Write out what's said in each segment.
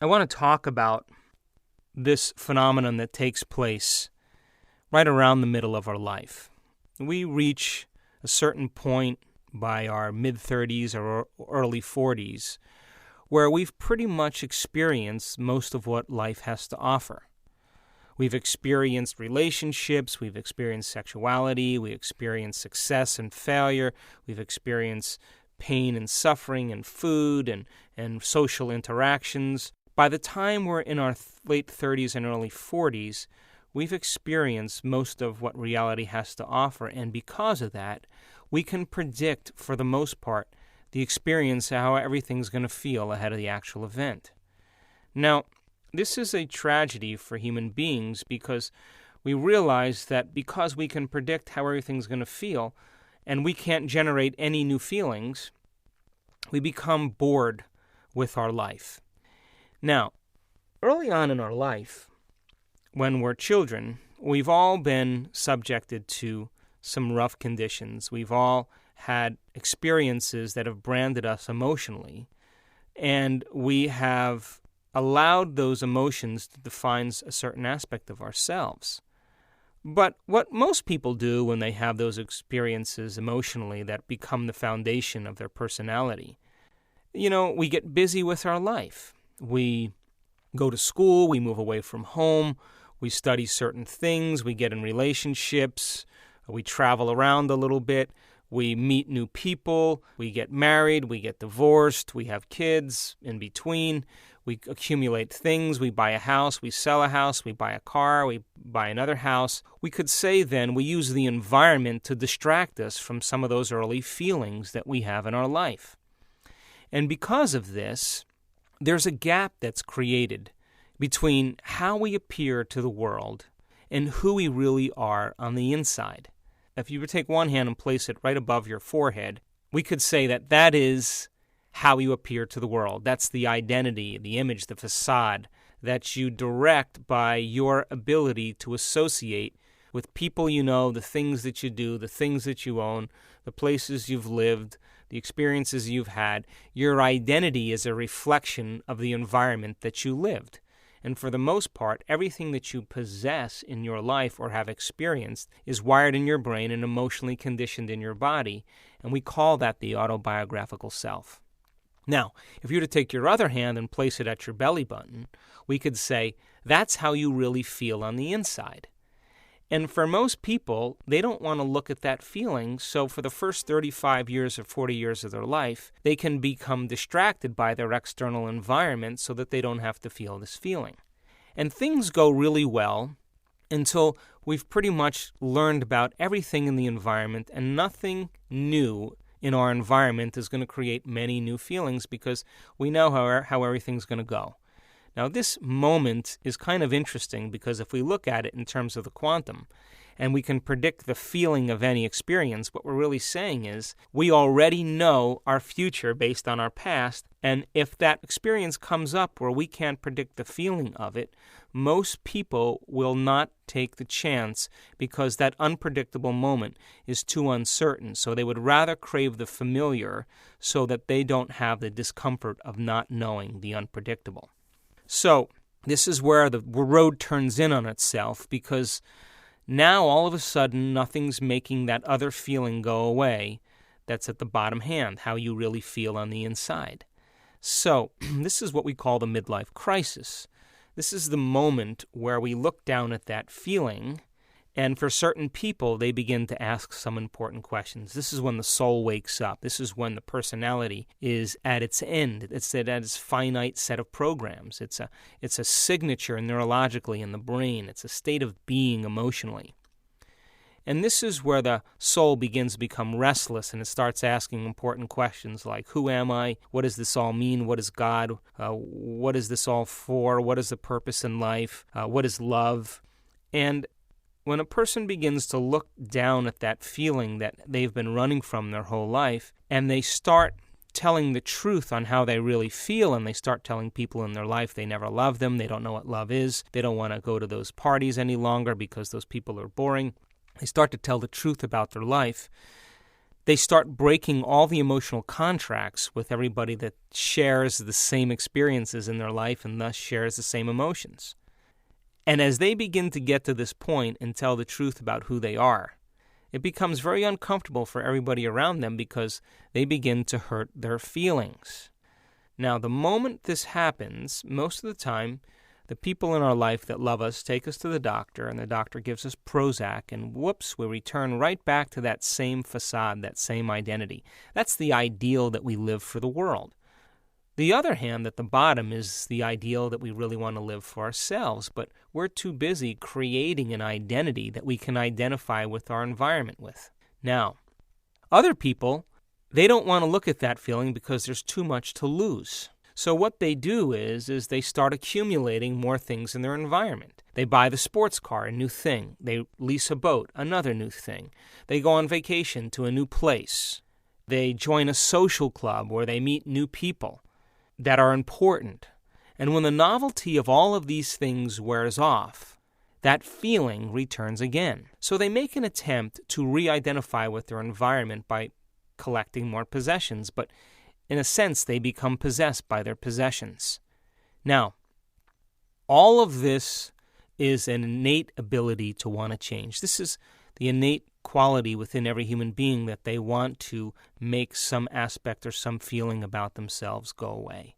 I want to talk about this phenomenon that takes place right around the middle of our life. We reach a certain point by our mid-30s or early 40s where we've pretty much experienced most of what life has to offer. We've experienced relationships, we've experienced sexuality, we experienced success and failure, we've experienced pain and suffering and food and social interactions. By the time we're in our late 30s and early 40s, we've experienced most of what reality has to offer, and because of that, we can predict, for the most part, the experience, how everything's going to feel ahead of the actual event. Now, this is a tragedy for human beings because we realize that because we can predict how everything's going to feel and we can't generate any new feelings, we become bored with our life. Now, early on in our life, when we're children, we've all been subjected to some rough conditions. We've all had experiences that have branded us emotionally, and we have allowed those emotions to define a certain aspect of ourselves. But what most people do when they have those experiences emotionally that become the foundation of their personality, we get busy with our life. We go to school, we move away from home, we study certain things, we get in relationships, we travel around a little bit, we meet new people, we get married, we get divorced, we have kids in between, we accumulate things, we buy a house, we sell a house, we buy a car, we buy another house. We could say then we use the environment to distract us from some of those early feelings that we have in our life. And because of this, there's a gap that's created between how we appear to the world and who we really are on the inside. If you would take one hand and place it right above your forehead, we could say that is how you appear to the world. That's the identity, the image, the facade that you direct by your ability to associate with people you know, the things that you do, the things that you own, the places you've lived, the experiences you've had. Your identity is a reflection of the environment that you lived. And for the most part, everything that you possess in your life or have experienced is wired in your brain and emotionally conditioned in your body, and we call that the autobiographical self. Now, if you were to take your other hand and place it at your belly button, we could say that's how you really feel on the inside. And for most people, they don't want to look at that feeling, so for the first 35 years or 40 years of their life, they can become distracted by their external environment so that they don't have to feel this feeling. And things go really well until we've pretty much learned about everything in the environment, and nothing new in our environment is going to create many new feelings because we know how everything's going to go. Now, this moment is kind of interesting because if we look at it in terms of the quantum, and we can predict the feeling of any experience, what we're really saying is we already know our future based on our past, and if that experience comes up where we can't predict the feeling of it, most people will not take the chance because that unpredictable moment is too uncertain. So they would rather crave the familiar so that they don't have the discomfort of not knowing the unpredictable. So this is where the road turns in on itself, because now all of a sudden nothing's making that other feeling go away that's at the bottom hand, how you really feel on the inside. So this is what we call the midlife crisis. This is the moment where we look down at that feeling, and for certain people, they begin to ask some important questions. This is when the soul wakes up. This is when the personality is at its end. It's at its finite set of programs. It's a signature neurologically in the brain. It's a state of being emotionally. And this is where the soul begins to become restless, and it starts asking important questions like, who am I? What does this all mean? What is God? What is this all for? What is the purpose in life? What is love? And when a person begins to look down at that feeling that they've been running from their whole life, and they start telling the truth on how they really feel, and they start telling people in their life they never loved them, they don't know what love is, they don't want to go to those parties any longer because those people are boring, they start to tell the truth about their life, they start breaking all the emotional contracts with everybody that shares the same experiences in their life and thus shares the same emotions. And as they begin to get to this point and tell the truth about who they are, it becomes very uncomfortable for everybody around them because they begin to hurt their feelings. Now, the moment this happens, most of the time, the people in our life that love us take us to the doctor, and the doctor gives us Prozac, and whoops, we return right back to that same facade, that same identity. That's the ideal that we live for the world. The other hand, at the bottom, is the ideal that we really want to live for ourselves, but we're too busy creating an identity that we can identify with our environment with. Now, other people, they don't want to look at that feeling because there's too much to lose. So what they do is they start accumulating more things in their environment. They buy the sports car, a new thing. They lease a boat, another new thing. They go on vacation to a new place. They join a social club where they meet new people that are important. And when the novelty of all of these things wears off, that feeling returns again. So they make an attempt to re-identify with their environment by collecting more possessions, but in a sense, they become possessed by their possessions. Now, all of this is an innate ability to want to change. This is the innate quality within every human being that they want to make some aspect or some feeling about themselves go away.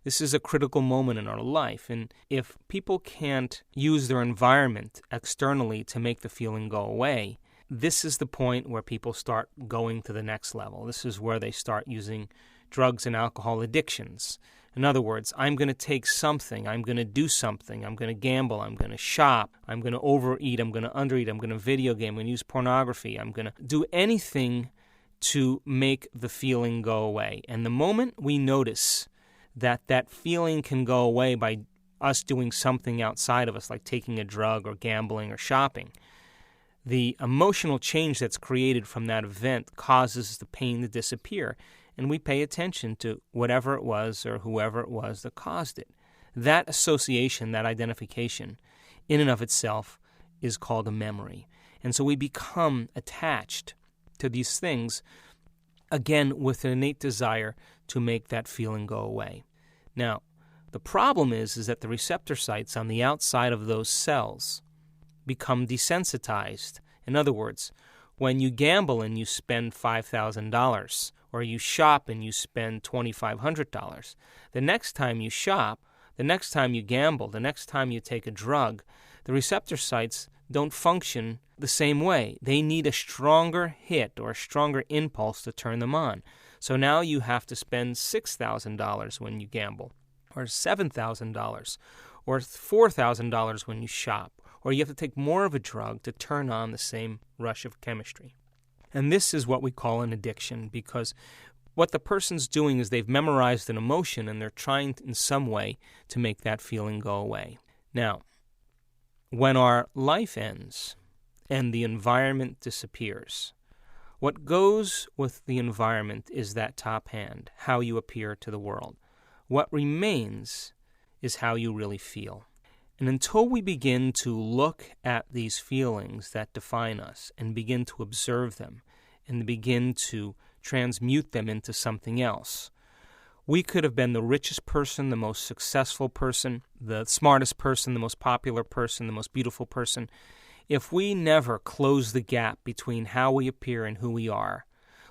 This is a critical moment in our life, and if people can't use their environment externally to make the feeling go away, this is the point where people start going to the next level. This is where they start using drugs and alcohol addictions. In other words, I'm going to take something, I'm going to do something, I'm going to gamble, I'm going to shop, I'm going to overeat, I'm going to undereat, I'm going to video game, I'm going to use pornography, I'm going to do anything to make the feeling go away. And the moment we notice that that feeling can go away by us doing something outside of us, like taking a drug or gambling or shopping, the emotional change that's created from that event causes the pain to disappear, and we pay attention to whatever it was or whoever it was that caused it. That association, that identification, in and of itself is called a memory. And so we become attached to these things, again, with an innate desire to make that feeling go away. Now, the problem is that the receptor sites on the outside of those cells become desensitized. In other words, when you gamble and you spend $5,000, or you shop and you spend $2,500, the next time you shop, the next time you gamble, the next time you take a drug, the receptor sites don't function the same way. They need a stronger hit or a stronger impulse to turn them on. So now you have to spend $6,000 when you gamble, or $7,000, or $4,000 when you shop, or you have to take more of a drug to turn on the same rush of chemistry. And this is what we call an addiction, because what the person's doing is they've memorized an emotion and they're trying in some way to make that feeling go away. Now, when our life ends and the environment disappears, what goes with the environment is that top hand, how you appear to the world. What remains is how you really feel. And until we begin to look at these feelings that define us and begin to observe them and begin to transmute them into something else, we could have been the richest person, the most successful person, the smartest person, the most popular person, the most beautiful person. If we never close the gap between how we appear and who we are,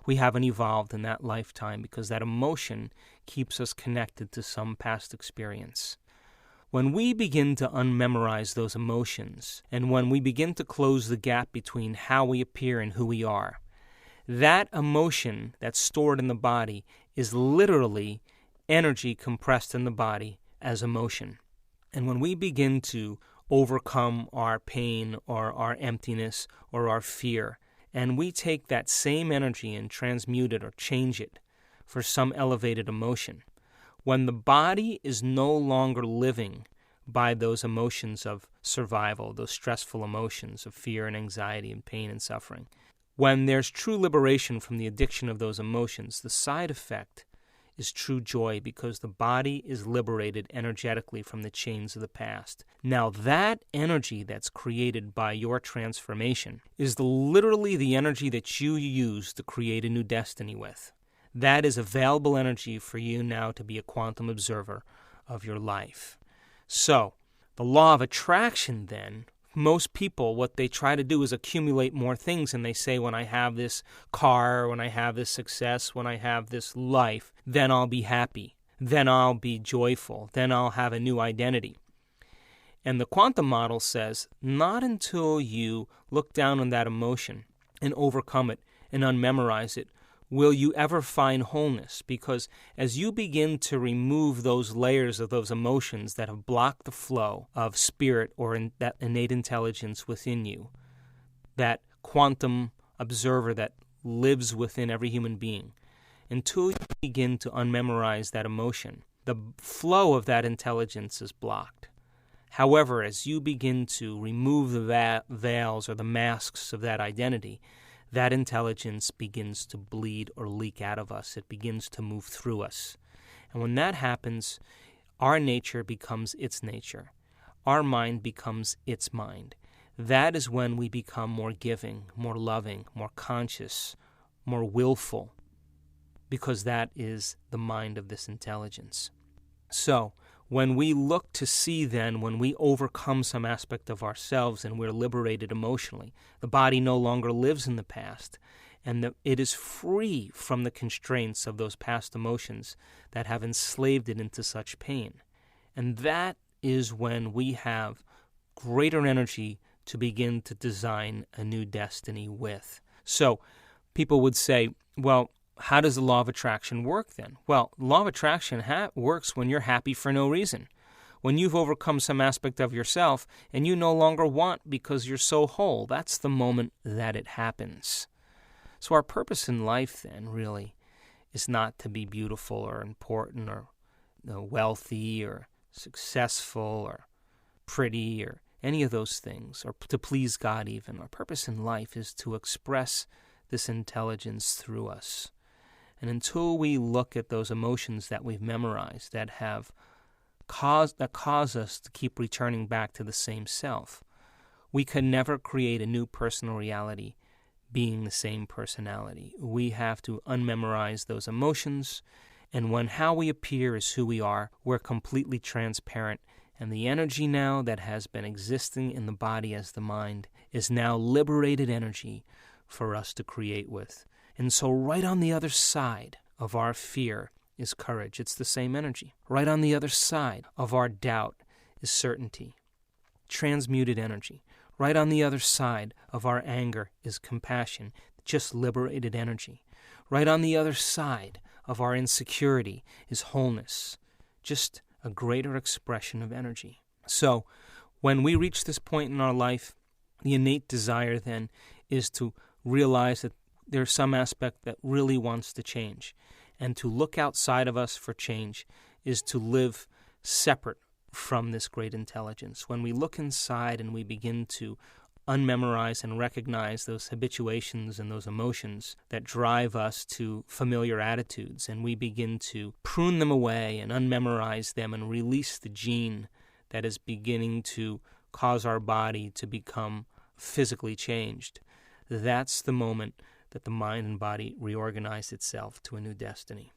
we haven't evolved in that lifetime, because that emotion keeps us connected to some past experience. When we begin to unmemorize those emotions, and when we begin to close the gap between how we appear and who we are, that emotion that's stored in the body is literally energy compressed in the body as emotion. And when we begin to overcome our pain or our emptiness or our fear, and we take that same energy and transmute it or change it for some elevated emotion, when the body is no longer living by those emotions of survival, those stressful emotions of fear and anxiety and pain and suffering, when there's true liberation from the addiction of those emotions, the side effect is true joy because the body is liberated energetically from the chains of the past. Now that energy that's created by your transformation is literally the energy that you use to create a new destiny with. That is available energy for you now to be a quantum observer of your life. So, the law of attraction then, most people, what they try to do is accumulate more things, and they say, when I have this car, when I have this success, when I have this life, then I'll be happy, then I'll be joyful, then I'll have a new identity. And the quantum model says, not until you look down on that emotion and overcome it and unmemorize it will you ever find wholeness, because as you begin to remove those layers of those emotions that have blocked the flow of spirit or that innate intelligence within you, that quantum observer that lives within every human being, until you begin to unmemorize that emotion, the flow of that intelligence is blocked. However, as you begin to remove the veils or the masks of that identity, that intelligence begins to bleed or leak out of us. It begins to move through us. And when that happens, our nature becomes its nature. Our mind becomes its mind. That is when we become more giving, more loving, more conscious, more willful, because that is the mind of this intelligence. So, when we look to see then, when we overcome some aspect of ourselves and we're liberated emotionally, the body no longer lives in the past, and it is free from the constraints of those past emotions that have enslaved it into such pain. And that is when we have greater energy to begin to design a new destiny with. So people would say, well, how does the law of attraction work then? Well, the law of attraction works when you're happy for no reason. When you've overcome some aspect of yourself and you no longer want because you're so whole, that's the moment that it happens. So our purpose in life then really is not to be beautiful or important or wealthy or successful or pretty or any of those things, or to please God even. Our purpose in life is to express this intelligence through us. And until we look at those emotions that we've memorized that cause us to keep returning back to the same self, we can never create a new personal reality being the same personality. We have to unmemorize those emotions, and when how we appear is who we are, we're completely transparent, and the energy now that has been existing in the body as the mind is now liberated energy for us to create with. And so right on the other side of our fear is courage. It's the same energy. Right on the other side of our doubt is certainty, transmuted energy. Right on the other side of our anger is compassion, just liberated energy. Right on the other side of our insecurity is wholeness, just a greater expression of energy. So when we reach this point in our life, the innate desire then is to realize that there's some aspect that really wants to change. And to look outside of us for change is to live separate from this great intelligence. When we look inside and we begin to unmemorize and recognize those habituations and those emotions that drive us to familiar attitudes, and we begin to prune them away and unmemorize them and release the gene that is beginning to cause our body to become physically changed, that's the moment that the mind and body reorganize itself to a new destiny.